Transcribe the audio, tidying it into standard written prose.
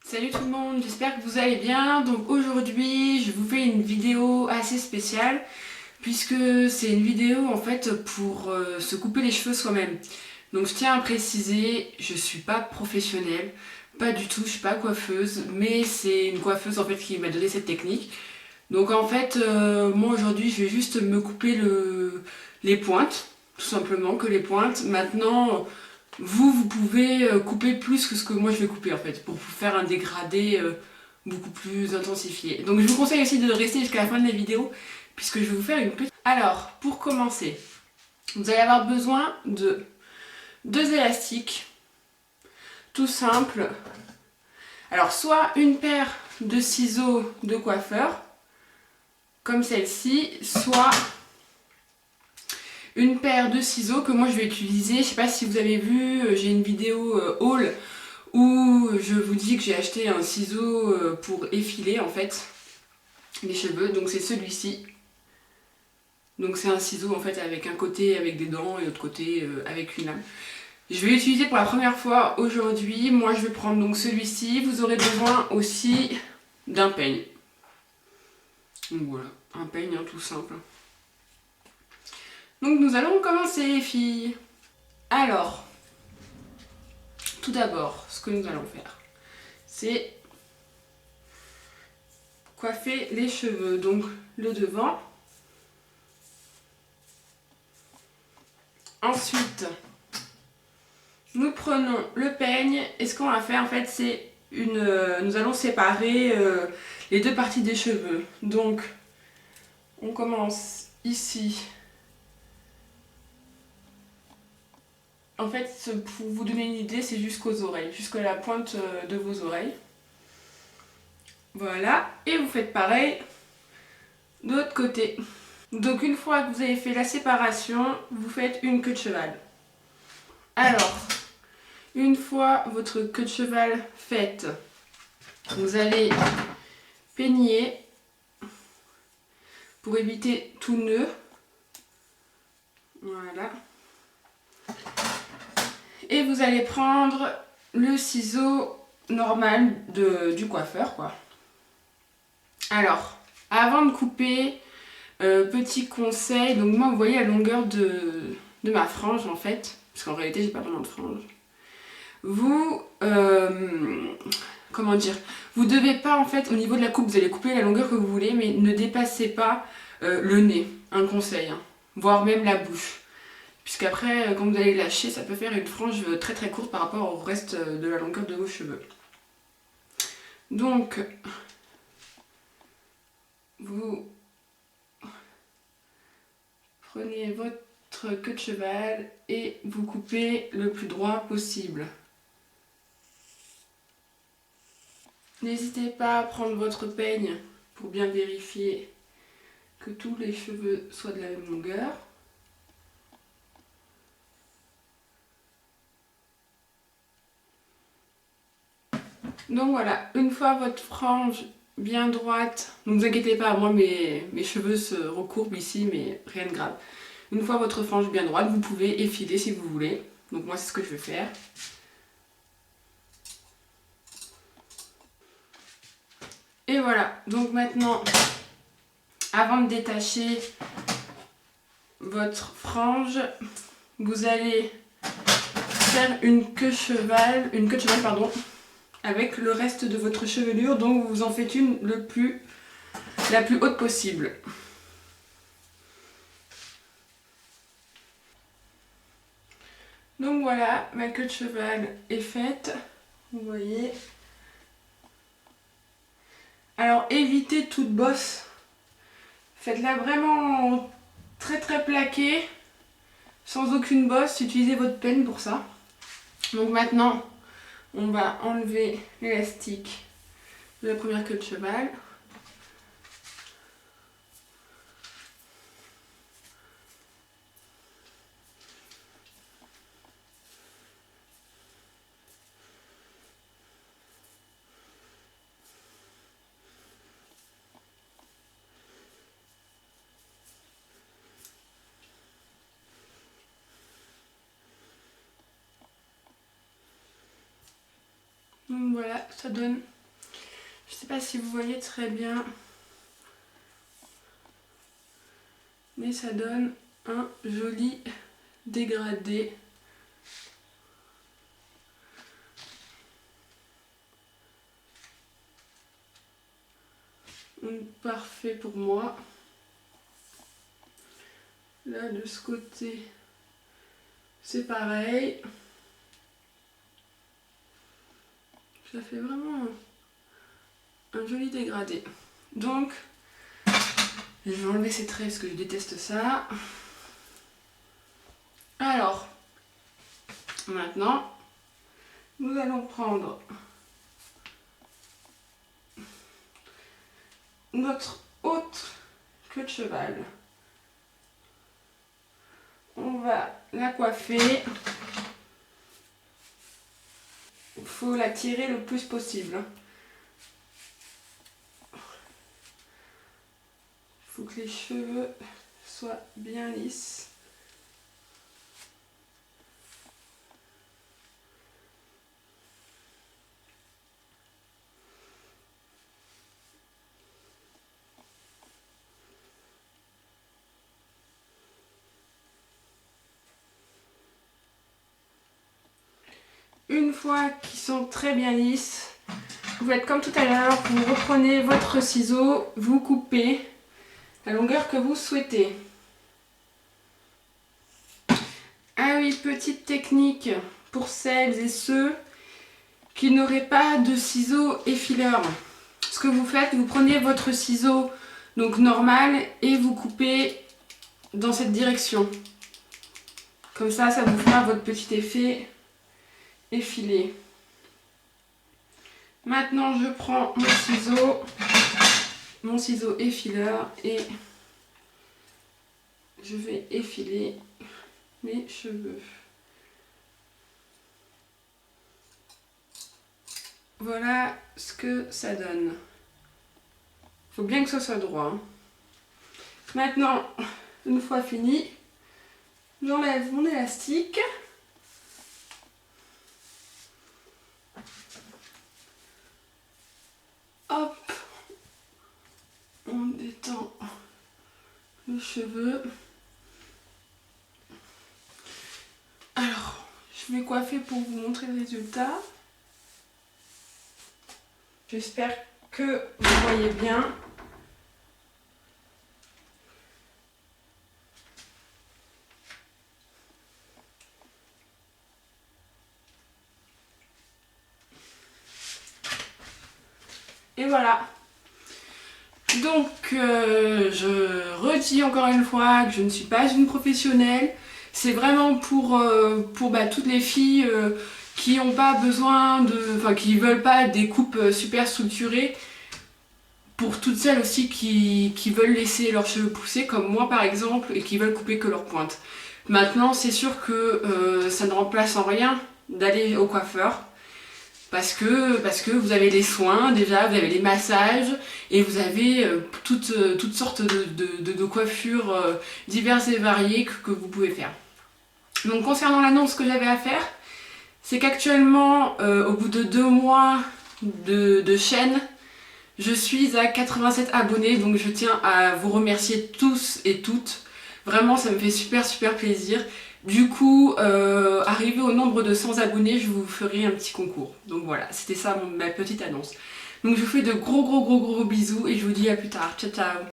Salut tout le monde, j'espère que vous allez bien. Donc aujourd'hui je vous fais une vidéo assez spéciale puisque c'est une vidéo en fait pour se couper les cheveux soi-même. Donc je tiens à préciser, je suis pas professionnelle, pas du tout, je suis pas coiffeuse, mais c'est une coiffeuse en fait qui m'a donné cette technique. Donc en fait moi aujourd'hui je vais juste me couper les pointes, tout simplement que les pointes. Maintenant vous pouvez couper plus que ce que moi je vais couper en fait, pour vous faire un dégradé beaucoup plus intensifié. Donc je vous conseille aussi de rester jusqu'à la fin de la vidéo, puisque je vais vous faire une petite... Alors, pour commencer, vous allez avoir besoin de deux élastiques, tout simple. Alors, soit une paire de ciseaux de coiffeur, comme celle-ci, soit une paire de ciseaux que moi je vais utiliser. Je sais pas si vous avez vu, j'ai une vidéo haul où je vous dis que j'ai acheté un ciseau pour effiler en fait les cheveux. Donc c'est celui-ci. Donc c'est un ciseau en fait avec un côté avec des dents et l'autre côté avec une lame. Je vais l'utiliser pour la première fois aujourd'hui. Moi je vais prendre donc celui-ci. Vous aurez besoin aussi d'un peigne. Donc voilà, un peigne hein, tout simple. Donc nous allons commencer les filles. Alors, tout d'abord, ce que nous allons faire, c'est coiffer les cheveux. Donc le devant. Ensuite, nous prenons le peigne et ce qu'on va faire en fait c'est nous allons séparer les deux parties des cheveux. Donc on commence ici. En fait pour vous donner une idée c'est jusqu'aux oreilles, jusqu'à la pointe de vos oreilles. Voilà, et vous faites pareil de l'autre côté. Donc une fois que vous avez fait la séparation, vous faites une queue de cheval. Alors, une fois votre queue de cheval faite, vous allez peigner pour éviter tout nœud. Voilà. Et vous allez prendre le ciseau normal du coiffeur, quoi. Alors, avant de couper, petit conseil, donc moi vous voyez la longueur de ma frange en fait, parce qu'en réalité j'ai pas vraiment de frange. Vous, comment dire, vous devez pas en fait, au niveau de la coupe, vous allez couper la longueur que vous voulez, mais ne dépassez pas le nez, un conseil, hein, voire même la bouche. Puisqu'après, quand vous allez lâcher, ça peut faire une frange très très courte par rapport au reste de la longueur de vos cheveux. Donc, vous prenez votre queue de cheval et vous coupez le plus droit possible. N'hésitez pas à prendre votre peigne pour bien vérifier que tous les cheveux soient de la même longueur. Donc voilà, une fois votre frange bien droite, ne vous inquiétez pas, moi mes cheveux se recourbent ici, mais rien de grave. Une fois votre frange bien droite, vous pouvez effiler si vous voulez. Donc moi c'est ce que je vais faire. Et voilà, donc maintenant, avant de détacher votre frange, vous allez faire une queue de cheval pardon, avec le reste de votre chevelure, donc vous en faites une la plus haute possible. Donc voilà, ma queue de cheval est faite, vous voyez. Alors évitez toute bosse, faites-la vraiment très très plaquée, sans aucune bosse, utilisez votre peigne pour ça. Donc maintenant, on va enlever l'élastique de la première queue de cheval. Donc voilà, ça donne Je sais pas si vous voyez très bien, mais ça donne un joli dégradé. Parfait pour moi. Là de ce côté c'est pareil. Ça fait vraiment un joli dégradé. Donc je vais enlever ces traits parce que je déteste ça. Alors maintenant nous allons prendre notre autre queue de cheval. On va la coiffer. Il faut la tirer le plus possible. Il faut que les cheveux soient bien lisses. Une fois qu'ils sont très bien lisses, vous faites comme tout à l'heure, vous reprenez votre ciseau, vous coupez la longueur que vous souhaitez. Ah oui, petite technique pour celles et ceux qui n'auraient pas de ciseaux effileurs. Ce que vous faites, vous prenez votre ciseau donc normal et vous coupez dans cette direction. Comme ça vous fera votre petit effet effilé. Maintenant je prends mon ciseau effileur et je vais effiler mes cheveux. Voilà ce que ça donne. Il faut bien que ce soit droit. Hein. Maintenant, une fois fini, j'enlève mon élastique. Hop, on détend le cheveu. Alors, je vais coiffer pour vous montrer le résultat. J'espère que vous voyez bien. Et voilà. Donc, je redis encore une fois que je ne suis pas une professionnelle. C'est vraiment pour toutes les filles qui n'ont pas besoin qui veulent pas des coupes super structurées. Pour toutes celles aussi qui veulent laisser leurs cheveux pousser, comme moi par exemple, et qui veulent couper que leurs pointes. Maintenant, c'est sûr que ça ne remplace en rien d'aller au coiffeur. Parce que vous avez les soins déjà, vous avez les massages et vous avez toutes sortes de coiffures diverses et variées que vous pouvez faire. Donc concernant l'annonce que j'avais à faire, c'est qu'actuellement au bout de 2 mois de chaîne, je suis à 87 abonnés, donc je tiens à vous remercier tous et toutes. Vraiment ça me fait super plaisir. Du coup, arrivé au nombre de 100 abonnés, je vous ferai un petit concours. Donc voilà, c'était ça ma petite annonce. Donc je vous fais de gros bisous et je vous dis à plus tard. Ciao ciao.